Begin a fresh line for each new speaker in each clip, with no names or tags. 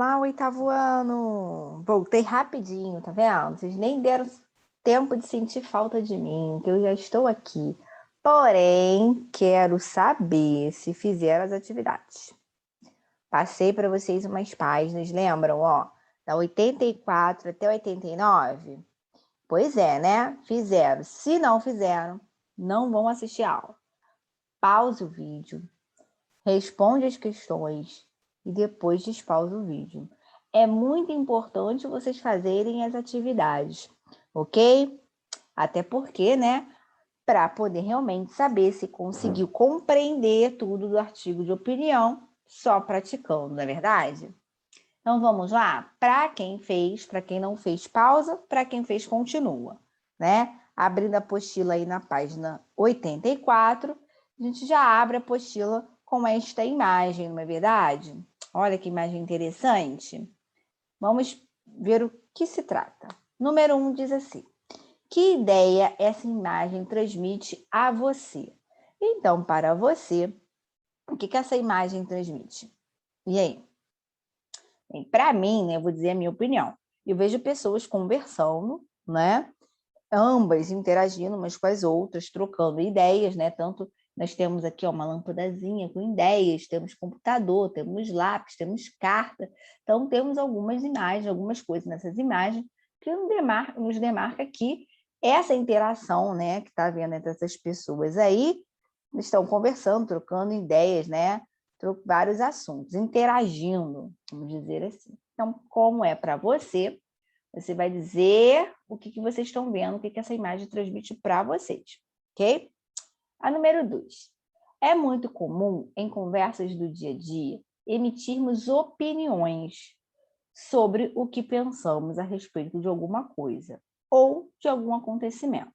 Olá, oitavo ano! Voltei rapidinho, tá vendo? Vocês nem deram tempo de sentir falta de mim, que eu já estou aqui. Porém, quero saber se fizeram as atividades. Passei para vocês umas páginas, lembram? Ó, da 84 até 89? Pois é, né? Fizeram. Se não fizeram, não vão assistir a aula. Pause o vídeo, responde as questões e depois despausa o vídeo. É muito importante vocês fazerem as atividades, ok? Até porque, né, para poder realmente saber se conseguiu compreender tudo do artigo de opinião só praticando, não é verdade? Então vamos lá? Para quem fez, para quem não fez, pausa, para quem fez, continua, né? Abrindo a apostila aí na página 84, a gente já abre a apostila com esta imagem, não é verdade? Olha que imagem interessante. Vamos ver o que se trata. Número 1 diz assim: que ideia essa imagem transmite a você? Então, para você, o que essa imagem transmite? E aí? Para mim, né, eu vou dizer a minha opinião. Eu vejo pessoas conversando, né? Ambas interagindo umas com as outras, trocando ideias, né? Tanto nós temos aqui ó, uma lâmpadazinha com ideias, temos computador, temos lápis, temos carta. Então, temos algumas imagens, algumas coisas nessas imagens que nos demarca aqui essa interação, né? Que está havendo entre essas pessoas aí, estão conversando, trocando ideias, né? Vários assuntos, interagindo, vamos dizer assim. Então, como é para você, você vai dizer o que vocês estão vendo, o que essa imagem transmite para vocês, ok? A número 2. É muito comum, em conversas do dia a dia, emitirmos opiniões sobre o que pensamos a respeito de alguma coisa ou de algum acontecimento.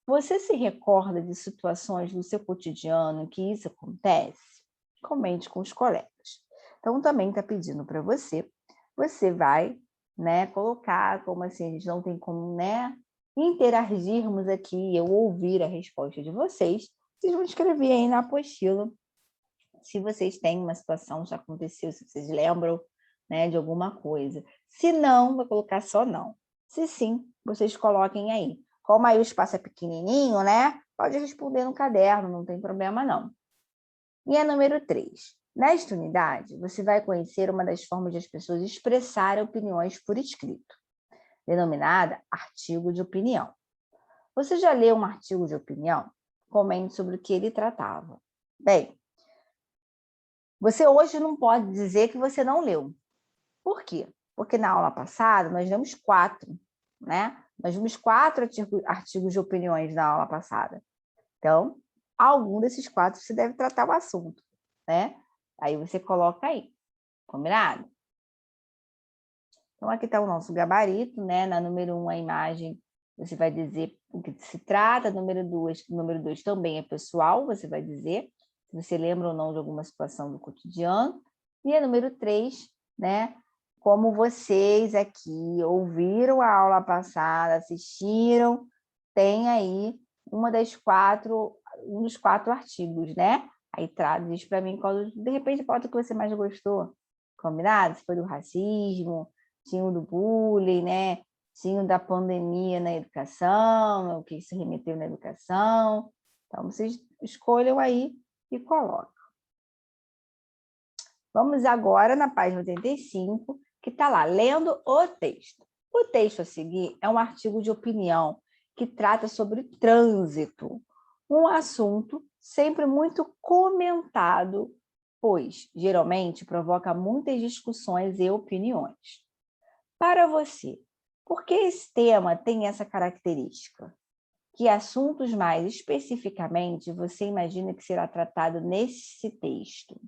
Você se recorda de situações no seu cotidiano em que isso acontece? Comente com os colegas. Então, também está pedindo para você, você vai, né, colocar, como assim, a gente não tem como, né, interagirmos aqui, eu ouvir a resposta de vocês, vocês vão escrever aí na apostila, se vocês têm uma situação, já aconteceu, se vocês lembram, né, de alguma coisa. Se não, vai colocar só não. Se sim, vocês coloquem aí. Como aí o espaço é pequenininho, né, pode responder no caderno, não tem problema não. E a número 3. Nesta unidade, você vai conhecer uma das formas de as pessoas expressarem opiniões por escrito, denominada artigo de opinião. Você já leu um artigo de opinião? Comente sobre o que ele tratava. Bem, você hoje não pode dizer que você não leu. Por quê? Porque na aula passada nós demos 4, né? Nós vimos 4 artigos de opiniões na aula passada. Então, algum desses 4 você deve tratar o assunto, né? Aí você coloca aí, combinado? Então, aqui está o nosso gabarito, né? Na número 1, a imagem, você vai dizer o que se trata. Número 2 também é pessoal, você vai dizer se você lembra ou não de alguma situação do cotidiano. E a número 3, né? Como vocês aqui ouviram a aula passada, assistiram, tem aí um dos 4 artigos, né? Aí diz para mim, de repente, qual que você mais gostou, combinado? Se foi do racismo, tinha o do bullying, né? Tinha o da pandemia na educação, o que se remeteu na educação. Então, vocês escolham aí e colocam. Vamos agora na página 85, que está lá, lendo o texto. O texto a seguir é um artigo de opinião que trata sobre trânsito, um assunto sempre muito comentado, pois geralmente provoca muitas discussões e opiniões. Para você, por que esse tema tem essa característica? Que assuntos mais especificamente você imagina que será tratado nesse texto?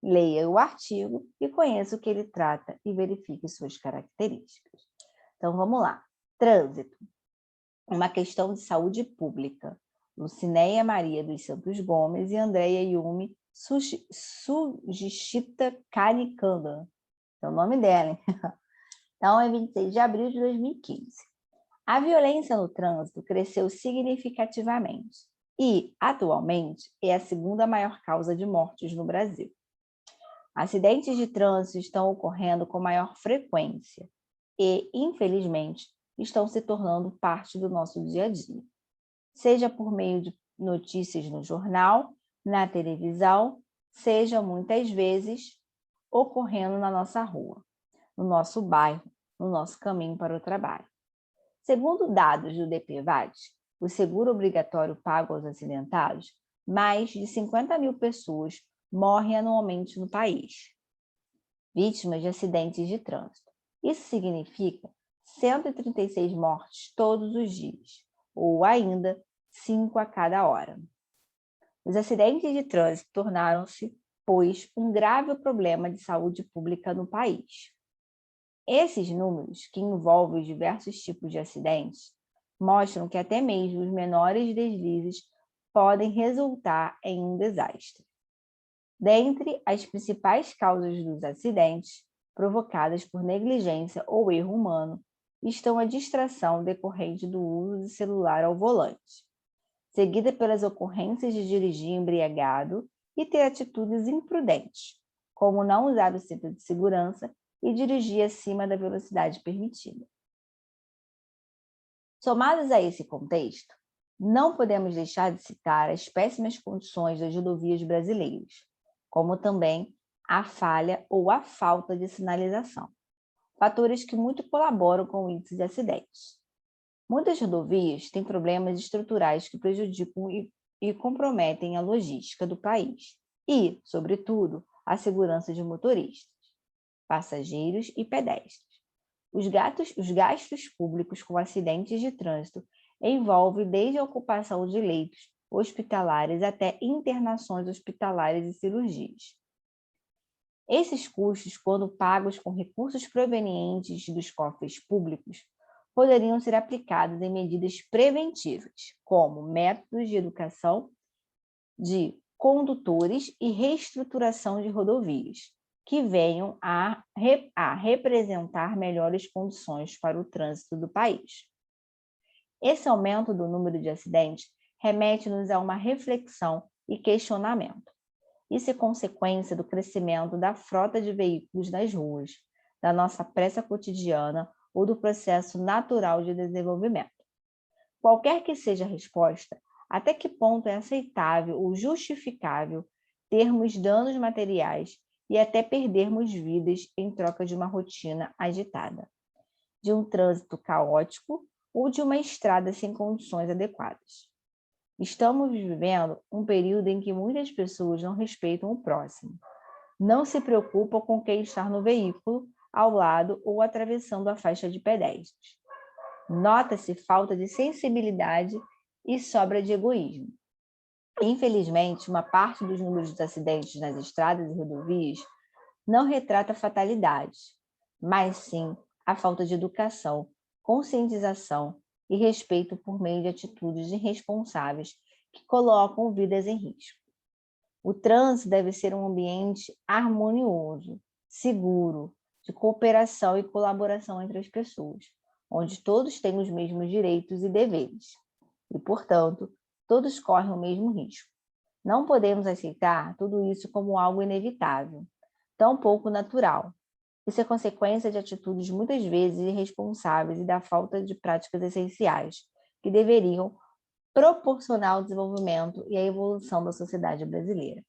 Leia o artigo e conheça o que ele trata e verifique suas características. Então, vamos lá. Trânsito. Uma questão de saúde pública. Lucinéia Maria dos Santos Gomes e Andréia Yumi Sugishita Kanikanda. É o nome dela, hein? Então, é 26 de abril de 2015. A violência no trânsito cresceu significativamente e, atualmente, é a segunda maior causa de mortes no Brasil. Acidentes de trânsito estão ocorrendo com maior frequência e, infelizmente, estão se tornando parte do nosso dia a dia, seja por meio de notícias no jornal, na televisão, seja muitas vezes ocorrendo na nossa rua, no nosso bairro, no nosso caminho para o trabalho. Segundo dados do DPVAT, o seguro obrigatório pago aos acidentados, mais de 50 mil pessoas morrem anualmente no país, vítimas de acidentes de trânsito. Isso significa 136 mortes todos os dias, ou ainda 5 a cada hora. Os acidentes de trânsito tornaram-se, pois, um grave problema de saúde pública no país. Esses números, que envolvem os diversos tipos de acidentes, mostram que até mesmo os menores deslizes podem resultar em um desastre. Dentre as principais causas dos acidentes, provocadas por negligência ou erro humano, estão a distração decorrente do uso de celular ao volante, seguida pelas ocorrências de dirigir embriagado e ter atitudes imprudentes, como não usar o cinto de segurança e dirigir acima da velocidade permitida. Somados a esse contexto, não podemos deixar de citar as péssimas condições das rodovias brasileiras, como também a falha ou a falta de sinalização, fatores que muito colaboram com o índice de acidentes. Muitas rodovias têm problemas estruturais que prejudicam e comprometem a logística do país e, sobretudo, a segurança de motoristas, passageiros e pedestres. Os gastos públicos com acidentes de trânsito envolvem desde a ocupação de leitos hospitalares até internações hospitalares e cirurgias. Esses custos, quando pagos com recursos provenientes dos cofres públicos, poderiam ser aplicados em medidas preventivas, como métodos de educação de condutores e reestruturação de rodovias, que venham a representar melhores condições para o trânsito do país. Esse aumento do número de acidentes remete-nos a uma reflexão e questionamento. Isso é consequência do crescimento da frota de veículos nas ruas, da nossa pressa cotidiana ou do processo natural de desenvolvimento. Qualquer que seja a resposta, até que ponto é aceitável ou justificável termos danos materiais e até perdermos vidas em troca de uma rotina agitada, de um trânsito caótico ou de uma estrada sem condições adequadas. Estamos vivendo um período em que muitas pessoas não respeitam o próximo, não se preocupam com quem está no veículo, ao lado ou atravessando a faixa de pedestres. Nota-se falta de sensibilidade e sobra de egoísmo. Infelizmente, uma parte dos números de acidentes nas estradas e rodovias não retrata fatalidades, mas sim a falta de educação, conscientização e respeito por meio de atitudes irresponsáveis que colocam vidas em risco. O trânsito deve ser um ambiente harmonioso, seguro, de cooperação e colaboração entre as pessoas, onde todos têm os mesmos direitos e deveres, e, portanto, todos correm o mesmo risco. Não podemos aceitar tudo isso como algo inevitável, tão pouco natural. Isso é consequência de atitudes muitas vezes irresponsáveis e da falta de práticas essenciais, que deveriam proporcionar o desenvolvimento e a evolução da sociedade brasileira.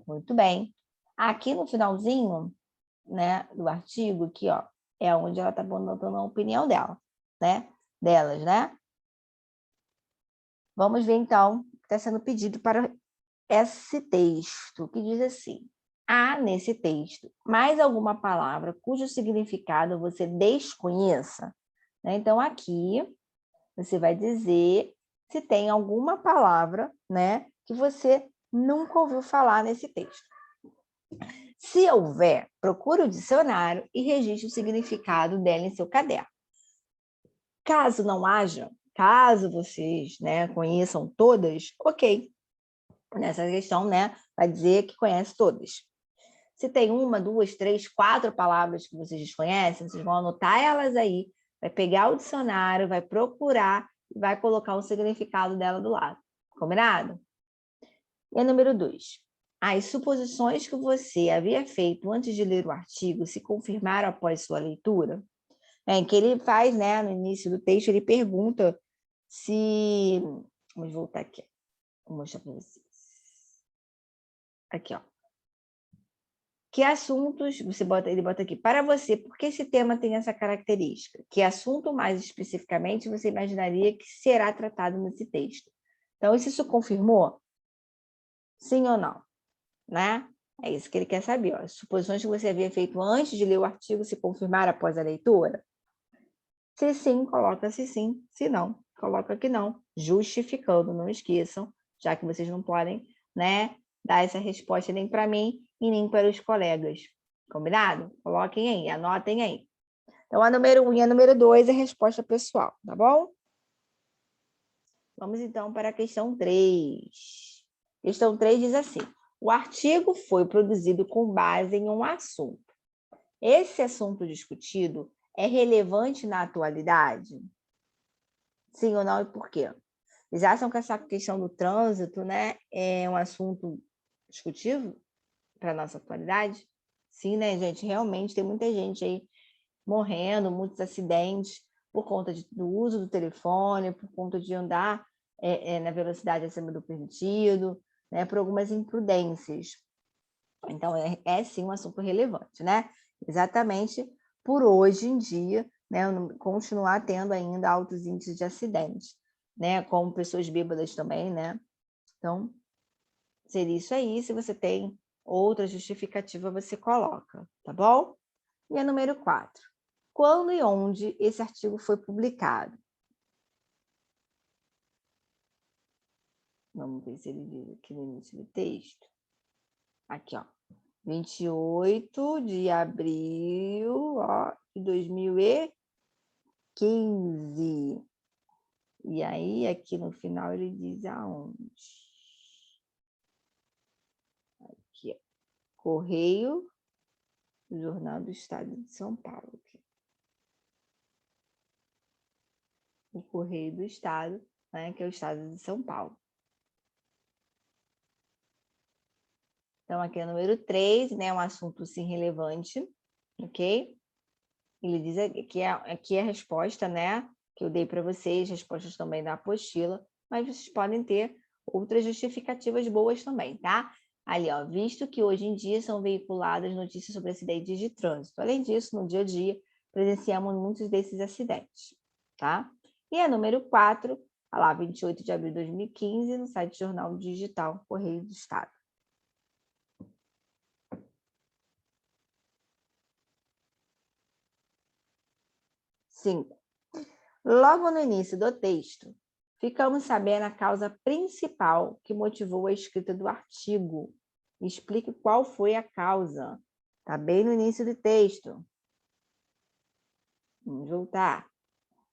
Muito bem. Aqui no finalzinho, né, do artigo, aqui, ó, é onde ela está dando a opinião dela, delas, né? Vamos ver, então, o que está sendo pedido para esse texto, que diz assim: há nesse texto mais alguma palavra cujo significado você desconheça? Né? Então, aqui, você vai dizer se tem alguma palavra, né, que você nunca ouviu falar nesse texto. Se houver, procure o dicionário e registre o significado dela em seu caderno. Caso não haja, caso vocês, né, conheçam todas, ok. Nessa questão, né, vai dizer que conhece todas. Se tem uma, duas, três, quatro palavras que vocês desconhecem, vocês vão anotar elas aí, vai pegar o dicionário, vai procurar e vai colocar o significado dela do lado. Combinado? E a número 2. as suposições que você havia feito antes de ler o artigo se confirmaram após sua leitura? Que ele faz, né, no início do texto, ele pergunta se... Vamos voltar aqui. Vou mostrar para vocês. Aqui, ó. Que assuntos, ele bota aqui, para você, por que esse tema tem essa característica? Que assunto mais especificamente você imaginaria que será tratado nesse texto? Então, isso confirmou? Sim ou não? Né? É isso que ele quer saber. Ó. As suposições que você havia feito antes de ler o artigo se confirmaram após a leitura? Se sim, coloca se sim. Se não, coloca que não. Justificando, não esqueçam, já que vocês não podem, né, dar essa resposta nem para mim e nem para os colegas. Combinado? Coloquem aí, anotem aí. Então, a número 1 e a número 2 é a resposta pessoal, tá bom? Vamos, então, para a questão 3. Questão 3 diz assim: o artigo foi produzido com base em um assunto. Esse assunto discutido é relevante na atualidade? Sim ou não e por quê? Eles acham que essa questão do trânsito, né, é um assunto discutível para a nossa atualidade? Sim, né, gente? Realmente tem muita gente aí morrendo, muitos acidentes por conta do uso do telefone, por conta de andar na velocidade acima do permitido, né, por algumas imprudências. Então, é sim um assunto relevante, né? Exatamente por hoje em dia, né, continuar tendo ainda altos índices de acidentes, né, como pessoas bêbadas também, né? Então, seria isso aí. Se você tem outra justificativa, você coloca, tá bom? E a número 4. Quando e onde esse artigo foi publicado? Vamos ver se ele diz aqui no início do texto. Aqui, ó. 28 de abril, ó, de 2015. E aí, aqui no final, ele diz aonde? Aqui, ó. Correio, Jornal do Estado de São Paulo. Aqui. O Correio do Estado, né, que é o Estado de São Paulo. Então, aqui é o número 3, né, um assunto sim relevante, ok? Ele diz aqui a resposta, né, que eu dei para vocês, respostas também da apostila, mas vocês podem ter outras justificativas boas também, tá? Ali, ó, visto que hoje em dia são veiculadas notícias sobre acidentes de trânsito. Além disso, no dia a dia, presenciamos muitos desses acidentes, tá? E a número 4, lá, 28 de abril de 2015, no site Jornal Digital Correio do Estado. 5. Logo no início do texto, ficamos sabendo a causa principal que motivou a escrita do artigo. Explique qual foi a causa. Está bem no início do texto. Vamos voltar.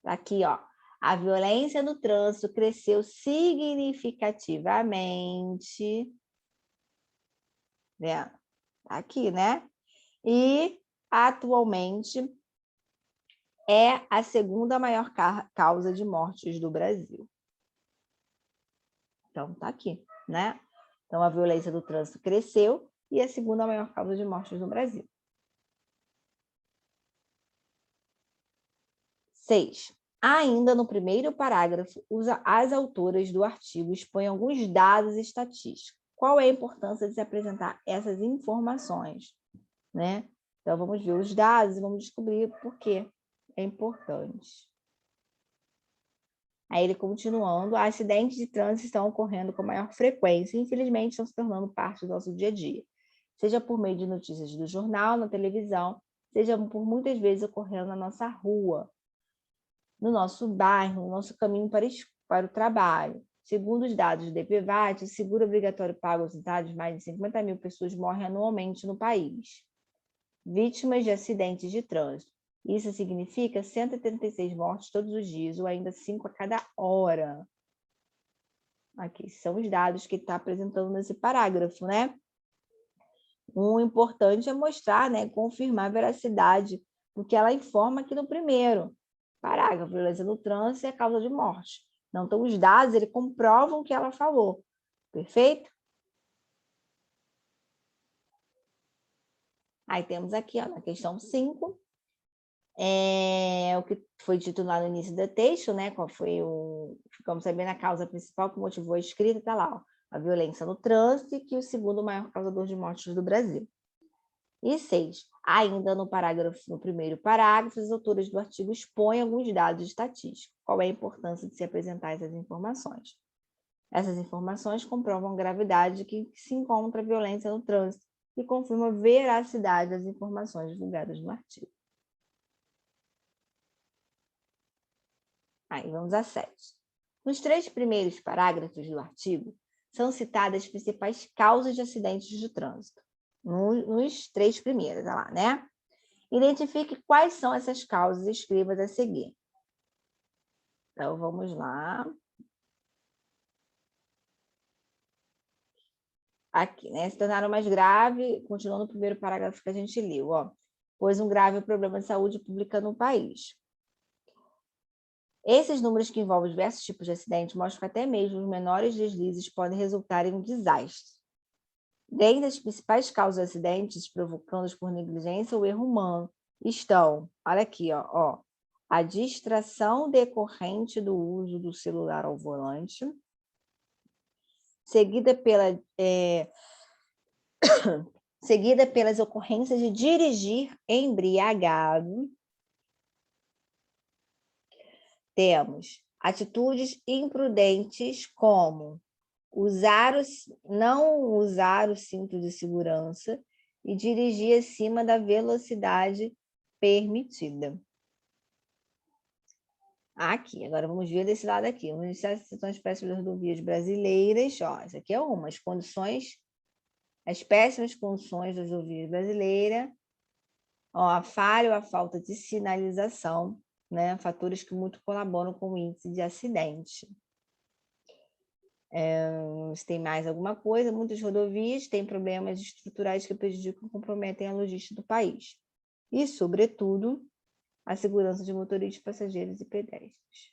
Tá aqui, ó. A violência no trânsito cresceu significativamente. Né? Aqui, né? E, atualmente, é a segunda maior causa de mortes do Brasil. Então, tá aqui, né? Então, a violência do trânsito cresceu e é a segunda maior causa de mortes no Brasil. 6. Ainda no primeiro parágrafo, as autoras do artigo expõem alguns dados estatísticos. Qual é a importância de se apresentar essas informações? Né? Então, vamos ver os dados e vamos descobrir por que é importante. Aí ele continuando, acidentes de trânsito estão ocorrendo com maior frequência e, infelizmente, estão se tornando parte do nosso dia a dia. Seja por meio de notícias do jornal, na televisão, seja por muitas vezes ocorrendo na nossa rua, no nosso bairro, no nosso caminho para o trabalho. Segundo os dados do DPVAT, o seguro obrigatório pago aos estados, mais de 50 mil pessoas morrem anualmente no país. Vítimas de acidentes de trânsito. Isso significa 136 mortes todos os dias, ou ainda 5 a cada hora. Aqui são os dados que está apresentando nesse parágrafo, né? O importante é mostrar, né, confirmar a veracidade do que ela informa aqui no primeiro parágrafo. Violência no trânsito é causa de morte. Não, então, os dados, eles comprovam o que ela falou. Perfeito? Aí temos aqui, ó, na questão 5, o que foi dito lá no início do texto, né? Qual foi o... Ficamos sabendo a causa principal que motivou a escrita, tá lá, ó, a violência no trânsito, que é o segundo maior causador de mortes do Brasil. E 6, ainda no primeiro parágrafo, os autores do artigo expõem alguns dados estatísticos. Qual é a importância de se apresentar essas informações? Essas informações comprovam a gravidade que se encontra a violência no trânsito e confirmam a veracidade das informações divulgadas no artigo. Aí vamos a 7. Nos 3 primeiros parágrafos do artigo, são citadas as principais causas de acidentes de trânsito. Nos 3 primeiros, olha lá, né? Identifique quais são essas causas e escreva a seguir. Então, vamos lá. Aqui, né? Se tornaram mais grave, continuando o primeiro parágrafo que a gente leu, ó. Pois um grave problema de saúde pública no país. Esses números que envolvem diversos tipos de acidentes mostram que até mesmo os menores deslizes podem resultar em um desastre. Dentre as principais causas de acidentes provocados por negligência ou erro humano estão, olha aqui, ó, a distração decorrente do uso do celular ao volante, seguida pelas ocorrências de dirigir embriagado. Temos atitudes imprudentes como não usar o cinto de segurança e dirigir acima da velocidade permitida. Aqui, agora vamos ver desse lado aqui. Vamos iniciar as situações péssimas das rodovias brasileiras. Ó, essa aqui é uma, as péssimas condições das rodovias brasileiras. Ó, a falha ou a falta de sinalização, né? Fatores que muito colaboram com o índice de acidente. Se tem mais alguma coisa, muitas rodovias têm problemas estruturais que prejudicam e comprometem a logística do país. E, sobretudo, a segurança de motoristas, passageiros e pedestres.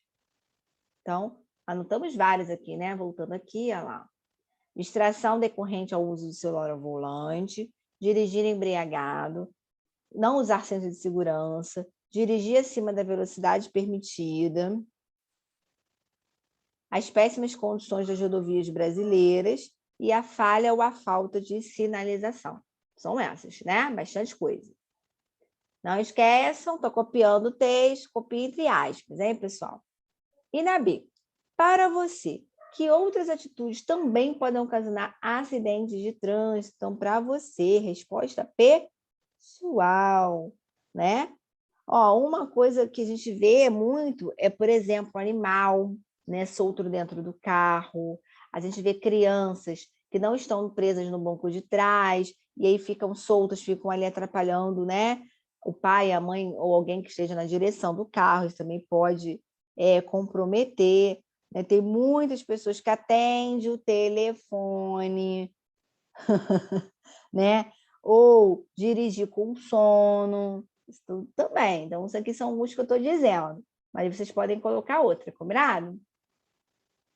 Então, anotamos vários aqui, né? Voltando aqui, olha lá. Distração decorrente ao uso do celular ao volante, dirigir embriagado, não usar cinto de segurança, dirigir acima da velocidade permitida, as péssimas condições das rodovias brasileiras e a falha ou a falta de sinalização. São essas, né? Bastante coisa. Não esqueçam, estou copiando o texto, copie entre aspas, hein, pessoal? E na B, para você, que outras atitudes também podem ocasionar acidentes de trânsito? Então, para você, resposta pessoal, né? Ó, uma coisa que a gente vê muito é, por exemplo, animal, né, solto dentro do carro. A gente vê crianças que não estão presas no banco de trás e aí ficam soltas, ficam ali atrapalhando, né? O pai, a mãe ou alguém que esteja na direção do carro. Isso também pode comprometer. Né? Tem muitas pessoas que atendem o telefone, né? Ou dirigir com sono. Isso também. Então, isso aqui são alguns que eu estou dizendo. Mas vocês podem colocar outra, combinado?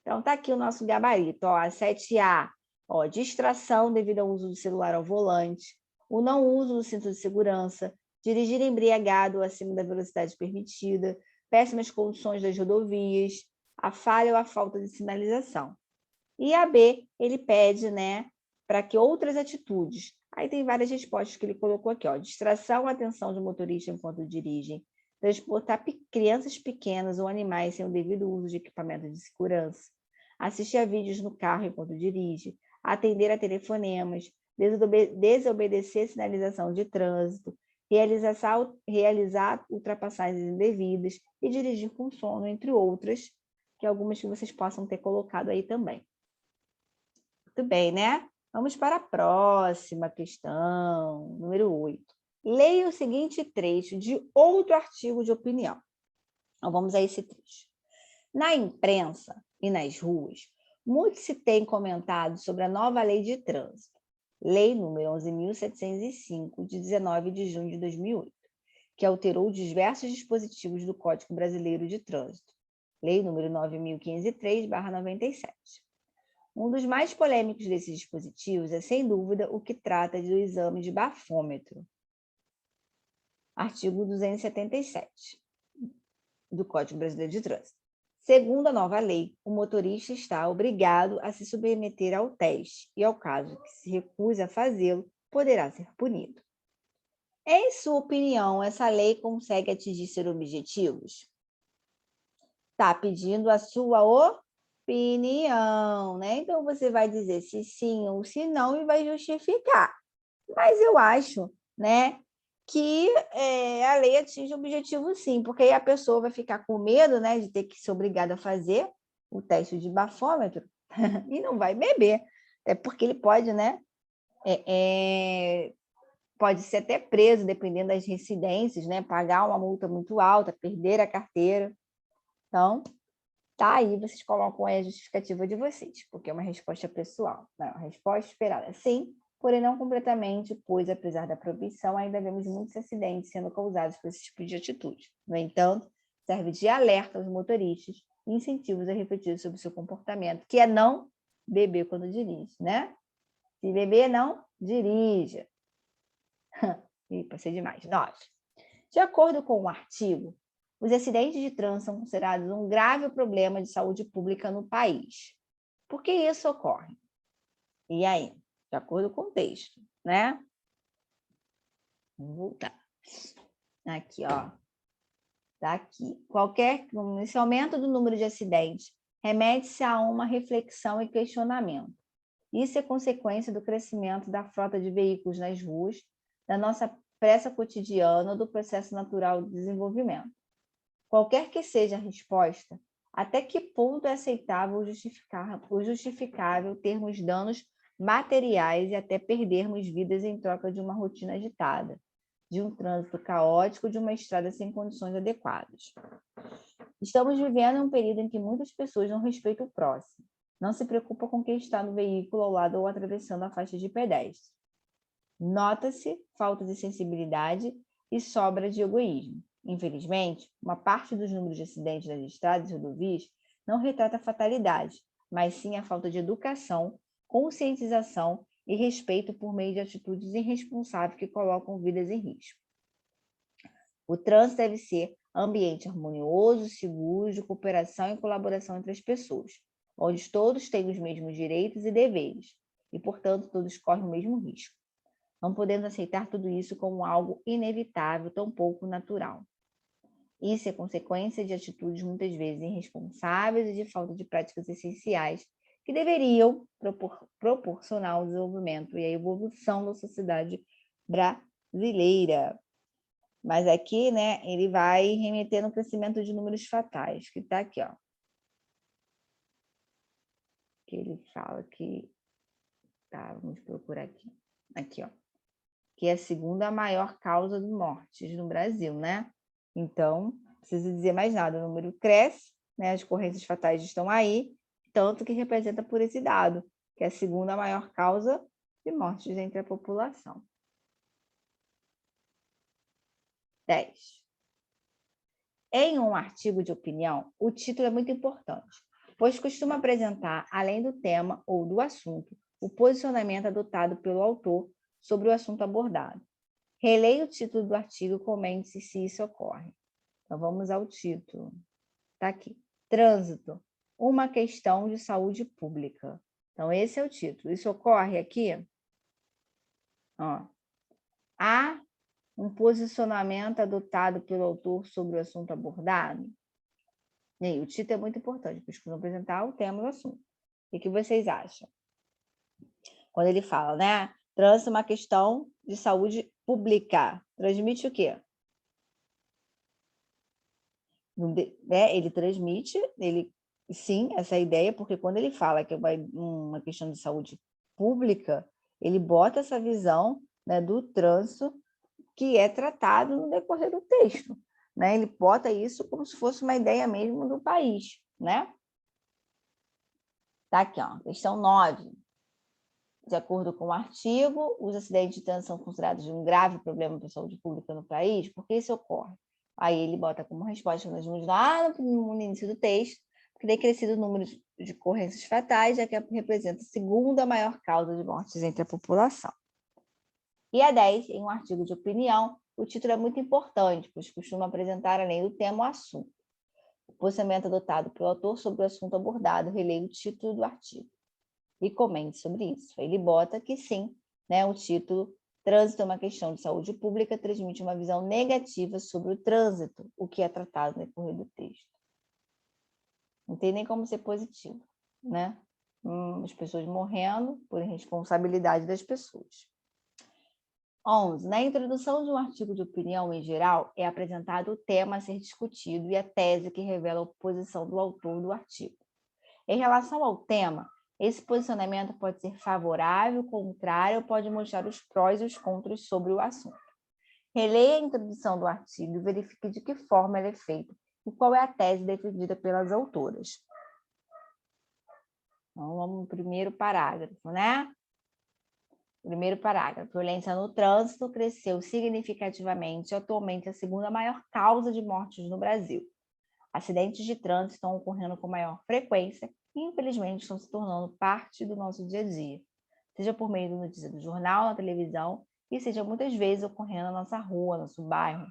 Então, tá aqui o nosso gabarito. Ó, a 7A, ó, distração devido ao uso do celular ao volante, o não uso do cinto de segurança, dirigir embriagado ou acima da velocidade permitida, péssimas condições das rodovias, a falha ou a falta de sinalização. E a B, ele pede, né, para que outras atitudes. Aí tem várias respostas que ele colocou aqui, ó. Distração, atenção do motorista enquanto dirigem, transportar crianças pequenas ou animais sem o devido uso de equipamento de segurança, assistir a vídeos no carro enquanto dirige, atender a telefonemas, desobedecer sinalização de trânsito, realizar ultrapassagens indevidas e dirigir com sono, entre outras, que algumas que vocês possam ter colocado aí também. Muito bem, né? Vamos para a próxima questão, número 8. Leia o seguinte trecho de outro artigo de opinião. Então, vamos a esse trecho. Na imprensa e nas ruas, muito se tem comentado sobre a nova lei de trânsito, lei número 11.705, de 19 de junho de 2008, que alterou diversos dispositivos do Código Brasileiro de Trânsito, lei número 9.503/97. Um dos mais polêmicos desses dispositivos é, sem dúvida, o que trata do exame de bafômetro, artigo 277 do Código Brasileiro de Trânsito. Segundo a nova lei, o motorista está obrigado a se submeter ao teste e, ao caso que se recuse a fazê-lo, poderá ser punido. Em sua opinião, essa lei consegue atingir seus objetivos? Está pedindo a sua opinião, né? Então, você vai dizer se sim ou se não e vai justificar. Mas eu acho, né, que a lei atinge o objetivo sim, porque aí a pessoa vai ficar com medo, né, de ter que ser obrigada a fazer o teste de bafômetro e não vai beber, até porque ele pode, né, pode ser até preso, dependendo das residências, né, pagar uma multa muito alta, perder a carteira. Então, tá aí, vocês colocam aí a justificativa de vocês, porque é uma resposta pessoal, não é uma resposta esperada, sim, porém não completamente, pois, apesar da proibição, ainda vemos muitos acidentes sendo causados por esse tipo de atitude. No entanto, serve de alerta aos motoristas e incentivos a refletir sobre o seu comportamento, que é não beber quando dirige, né? Se beber, não dirija. Ih, passei demais. 9. De acordo com o artigo, os acidentes de trânsito são considerados um grave problema de saúde pública no país. Por que isso ocorre? E aí? De acordo com o texto, né? Vamos voltar. Aqui, ó. Tá aqui. Esse aumento do número de acidentes remete-se a uma reflexão e questionamento. Isso é consequência do crescimento da frota de veículos nas ruas, da nossa pressa cotidiana ou do processo natural de desenvolvimento. Qualquer que seja a resposta, até que ponto é aceitável ou justificável termos danos materiais e até perdermos vidas em troca de uma rotina agitada, de um trânsito caótico, de uma estrada sem condições adequadas. Estamos vivendo um período em que muitas pessoas não respeitam o próximo, não se preocupam com quem está no veículo ao lado ou atravessando a faixa de pedestre. Nota-se falta de sensibilidade e sobra de egoísmo. Infelizmente, uma parte dos números de acidentes nas estradas e rodovias não retrata a fatalidade, mas sim a falta de educação, conscientização e respeito por meio de atitudes irresponsáveis que colocam vidas em risco. O trânsito deve ser ambiente harmonioso, seguro, de cooperação e colaboração entre as pessoas, onde todos têm os mesmos direitos e deveres, e, portanto, todos correm o mesmo risco. Não podemos aceitar tudo isso como algo inevitável, tampouco natural. Isso é consequência de atitudes muitas vezes irresponsáveis e de falta de práticas essenciais que deveriam proporcionar o desenvolvimento e a evolução da sociedade brasileira. Mas aqui, né, ele vai remeter no crescimento de números fatais, que está aqui, ó. Que ele fala que... Tá, vamos procurar aqui. Aqui, ó. Que é a segunda maior causa de mortes no Brasil, né? Então, não precisa dizer mais nada, o número cresce, né? As ocorrências fatais estão aí, tanto que representa por esse dado, que é a segunda maior causa de mortes entre a população. 10. Em um artigo de opinião, o título é muito importante, pois costuma apresentar, além do tema ou do assunto, o posicionamento adotado pelo autor sobre o assunto abordado. Releia o título do artigo e comente se isso ocorre. Então, vamos ao título. Está aqui. Trânsito, uma questão de saúde pública. Então, esse é o título. Isso ocorre aqui? Ó. Há um posicionamento adotado pelo autor sobre o assunto abordado? E aí, o título é muito importante, porque vamos apresentar o tema do assunto. O que vocês acham? Quando ele fala, né? Trânsito é uma questão de saúde pública. Transmite o quê? Ele transmite, sim, essa ideia, porque quando ele fala que é uma questão de saúde pública, ele bota essa visão, né, do trânsito que é tratado no decorrer do texto, né? Ele bota isso como se fosse uma ideia mesmo do país, né? Tá aqui, ó, questão 9. De acordo com o artigo, os acidentes de trânsito são considerados um grave problema para a saúde pública no país. Por que isso ocorre? Aí ele bota como resposta, nós vimos lá no início do texto, que tem crescido o número de ocorrências fatais, já que representa a segunda maior causa de mortes entre a população. E a 10, em um artigo de opinião, o título é muito importante, pois costuma apresentar, além do tema, o assunto. O posicionamento adotado pelo autor sobre o assunto abordado, releia o título do artigo e comente sobre isso. Ele bota que sim, né, o título Trânsito é uma questão de saúde pública transmite uma visão negativa sobre o trânsito, o que é tratado no decorrer do texto. Não tem nem como ser positivo, né? As pessoas morrendo por irresponsabilidade das pessoas. 11. Na introdução de um artigo de opinião em geral, é apresentado o tema a ser discutido e a tese que revela a posição do autor do artigo. Em relação ao tema, esse posicionamento pode ser favorável, contrário, ou pode mostrar os prós e os contras sobre o assunto. Releia a introdução do artigo e verifique de que forma ela é feita e qual é a tese defendida pelas autoras. Então, vamos no primeiro parágrafo, né? Primeiro parágrafo. Violência no trânsito cresceu significativamente e atualmente é a segunda maior causa de mortes no Brasil. Acidentes de trânsito estão ocorrendo com maior frequência e, infelizmente, estão se tornando parte do nosso dia a dia, seja por meio da notícia do jornal, na televisão, e seja muitas vezes ocorrendo na nossa rua, nosso bairro,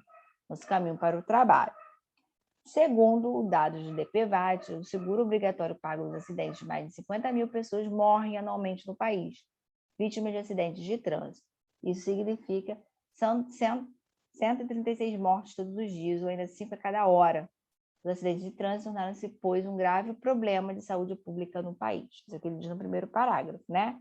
nosso caminho para o trabalho. Segundo dados do DPVAT, o seguro obrigatório pago nos acidentes, mais de 50 mil pessoas morrem anualmente no país, vítimas de acidentes de trânsito. Isso significa 136 mortes todos os dias, ou ainda 5 a cada hora. Os acidentes de trânsito tornaram-se, pois, um grave problema de saúde pública no país. Isso aqui ele diz no primeiro parágrafo, né?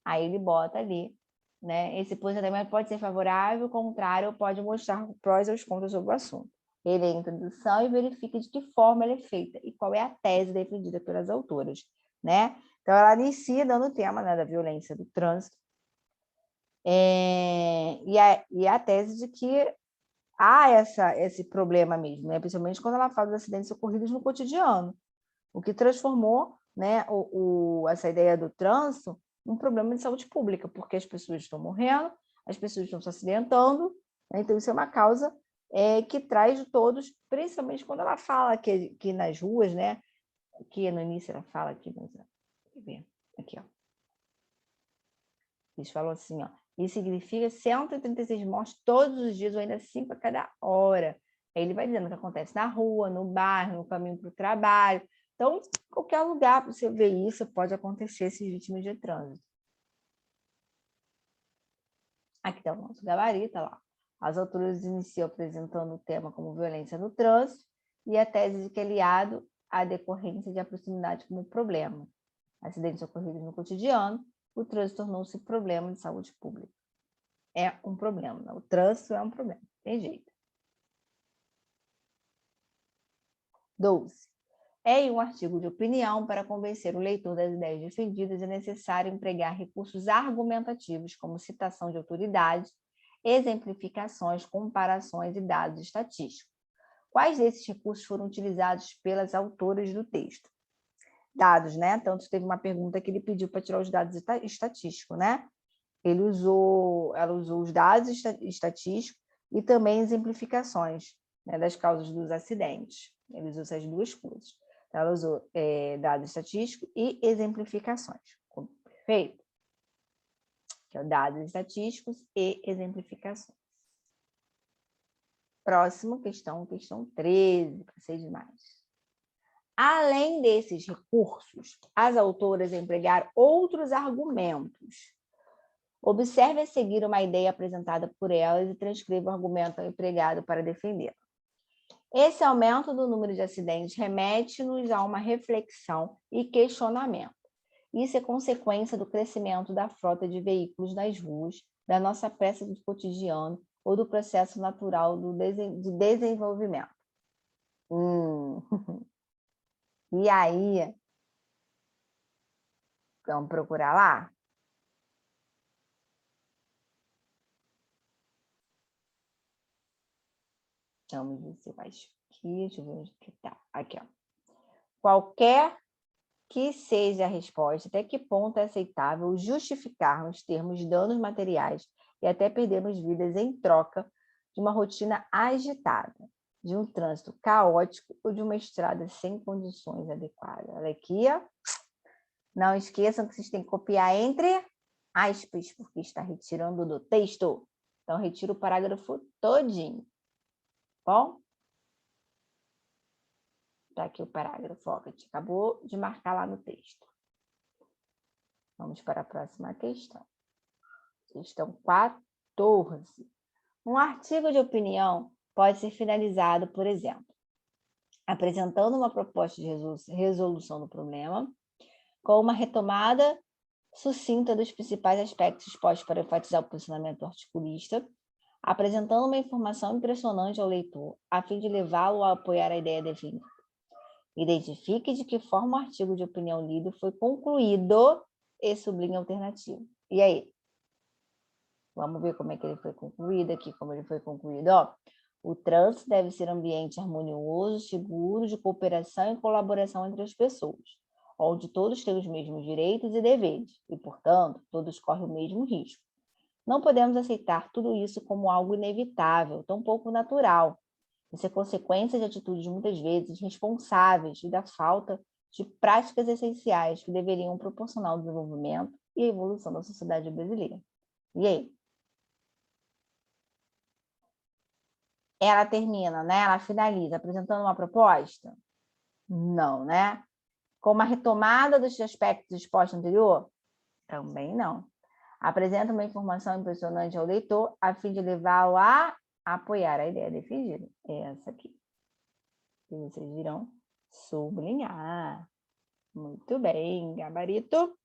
Aí ele bota ali, né? Esse posicionamento pode ser favorável, contrário, ou pode mostrar prós ou contras sobre o assunto. Ele é a introdução e verifica de que forma ela é feita e qual é a tese defendida pelas autoras, né? Então, ela inicia dando o tema, né, da violência do trânsito, e a tese de que há esse problema mesmo, né? Principalmente quando ela fala dos acidentes ocorridos no cotidiano, o que transformou, né, essa ideia do trânsito num problema de saúde pública, porque as pessoas estão morrendo, as pessoas estão se acidentando, né? Então isso é uma causa que traz de todos, principalmente quando ela fala que nas ruas, né, que no início ela fala aqui, aqui, ó. Eles falam assim, ó, isso significa 136 mortes todos os dias, ou ainda 5 a cada hora. Aí ele vai dizendo o que acontece na rua, no bairro, no caminho para o trabalho. Então, qualquer lugar para você ver isso, pode acontecer esses vítimas de trânsito. Aqui está o nosso gabarito, lá. As autoras iniciam apresentando o tema como violência no trânsito e a tese de que é aliado à decorrência de a proximidade como problema. Acidentes ocorridos no cotidiano, o trânsito tornou-se problema de saúde pública. É um problema, né? O trânsito é um problema, tem jeito. 12. Em um artigo de opinião, para convencer o leitor das ideias defendidas, é necessário empregar recursos argumentativos, como citação de autoridades, exemplificações, comparações e dados estatísticos. Quais desses recursos foram utilizados pelas autoras do texto? Dados, né? Tanto teve uma pergunta que ele pediu para tirar os dados estatísticos, né? Ela usou os dados estatísticos e também exemplificações, né, das causas dos acidentes. Ele usou essas duas coisas. Então, ela usou dados estatísticos e exemplificações. Perfeito? Que é dados estatísticos e exemplificações. Próximo, questão 13, para ser demais. Além desses recursos, as autoras empregaram outros argumentos. Observe a seguir uma ideia apresentada por elas e transcreva o argumento empregado para defendê-la. Esse aumento do número de acidentes remete-nos a uma reflexão e questionamento. Isso é consequência do crescimento da frota de veículos nas ruas, da nossa pressa do cotidiano ou do processo natural de desenvolvimento. E aí, vamos procurar lá? Vamos ver se eu acho aqui, deixa eu ver onde que tá. Aqui, ó. Qualquer que seja a resposta, até que ponto é aceitável justificarmos termos danos materiais e até perdermos vidas em troca de uma rotina agitada, de um trânsito caótico ou de uma estrada sem condições adequadas. Olha aqui, ó. Não esqueçam que vocês têm que copiar entre aspas, porque está retirando do texto. Então, retiro o parágrafo todinho. Bom? Tá aqui o parágrafo, ó, que a gente acabou de marcar lá no texto. Vamos para a próxima questão. Questão 14. Um artigo de opinião pode ser finalizado, por exemplo, apresentando uma proposta de resolução do problema, com uma retomada sucinta dos principais aspectos expostos para enfatizar o posicionamento do articulista, apresentando uma informação impressionante ao leitor, a fim de levá-lo a apoiar a ideia definida. Identifique de que forma o artigo de opinião lido foi concluído e sublinhe a alternativa. E aí? Vamos ver como é que ele foi concluído aqui, como ele foi concluído. Ó, o trânsito deve ser um ambiente harmonioso, seguro, de cooperação e colaboração entre as pessoas, onde todos têm os mesmos direitos e deveres, e, portanto, todos correm o mesmo risco. Não podemos aceitar tudo isso como algo inevitável, tampouco natural. Isso é consequência de atitudes muitas vezes responsáveis e da falta de práticas essenciais que deveriam proporcionar o desenvolvimento e a evolução da sociedade brasileira. E aí? Ela termina, né? Ela finaliza apresentando uma proposta? Não, né? Com uma retomada dos aspectos expostos anterior? Também não. Apresenta uma informação impressionante ao leitor a fim de levá-lo a apoiar a ideia defendida. Essa aqui. E vocês irão sublinhar. Muito bem, gabarito.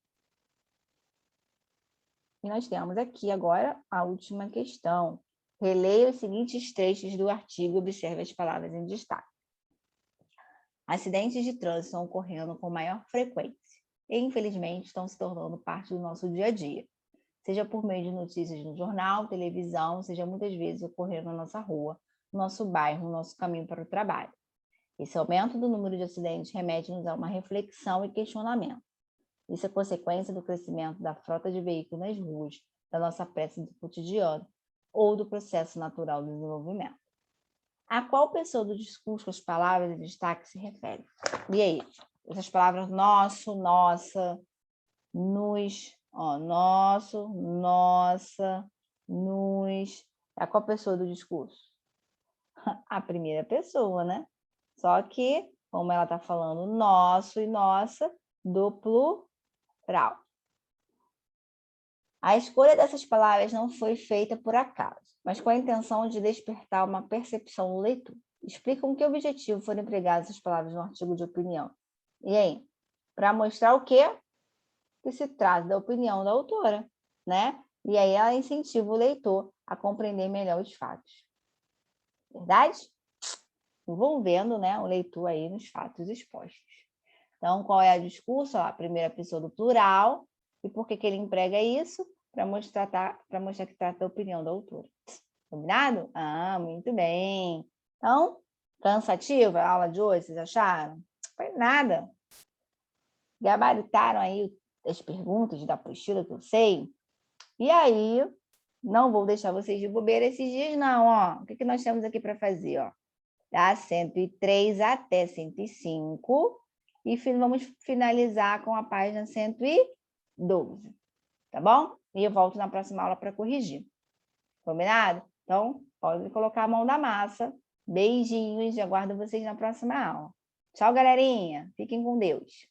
E nós temos aqui agora a última questão. Releia os seguintes trechos do artigo e observe as palavras em destaque. Acidentes de trânsito estão ocorrendo com maior frequência e, infelizmente, estão se tornando parte do nosso dia a dia. Seja por meio de notícias no jornal, televisão, seja muitas vezes ocorrendo na nossa rua, no nosso bairro, no nosso caminho para o trabalho. Esse aumento do número de acidentes remete-nos a uma reflexão e questionamento. Isso é consequência do crescimento da frota de veículos nas ruas, da nossa pressa do cotidiano ou do processo natural do desenvolvimento. A qual pessoa do discurso com as palavras de destaque se refere? E aí? Essas palavras nosso, nossa, nos, ó, nosso, nossa, nos. A qual pessoa do discurso? A primeira pessoa, né? Só que, como ela está falando nosso e nossa, do plural. A escolha dessas palavras não foi feita por acaso, mas com a intenção de despertar uma percepção no leitor. Explica com que objetivo foram empregadas essas palavras no artigo de opinião. E aí? Para mostrar o quê? Que se trata da opinião da autora, né? E aí ela incentiva o leitor a compreender melhor os fatos. Verdade? Envolvendo, né, o leitor aí nos fatos expostos. Então, qual é o discurso? A primeira pessoa do plural. E por que ele emprega isso? Para mostrar que trata da opinião da autora. Combinado? Ah, muito bem. Então, cansativa a aula de hoje, vocês acharam? Não foi nada. Gabaritaram aí as perguntas da apostila que eu sei? E aí, não vou deixar vocês de bobeira esses dias, não, ó. O que nós temos aqui para fazer, ó? Da 103 até 105. E vamos finalizar com a página 112, tá bom? E eu volto na próxima aula para corrigir. Combinado? Então, pode colocar a mão na massa. Beijinhos e aguardo vocês na próxima aula. Tchau, galerinha. Fiquem com Deus.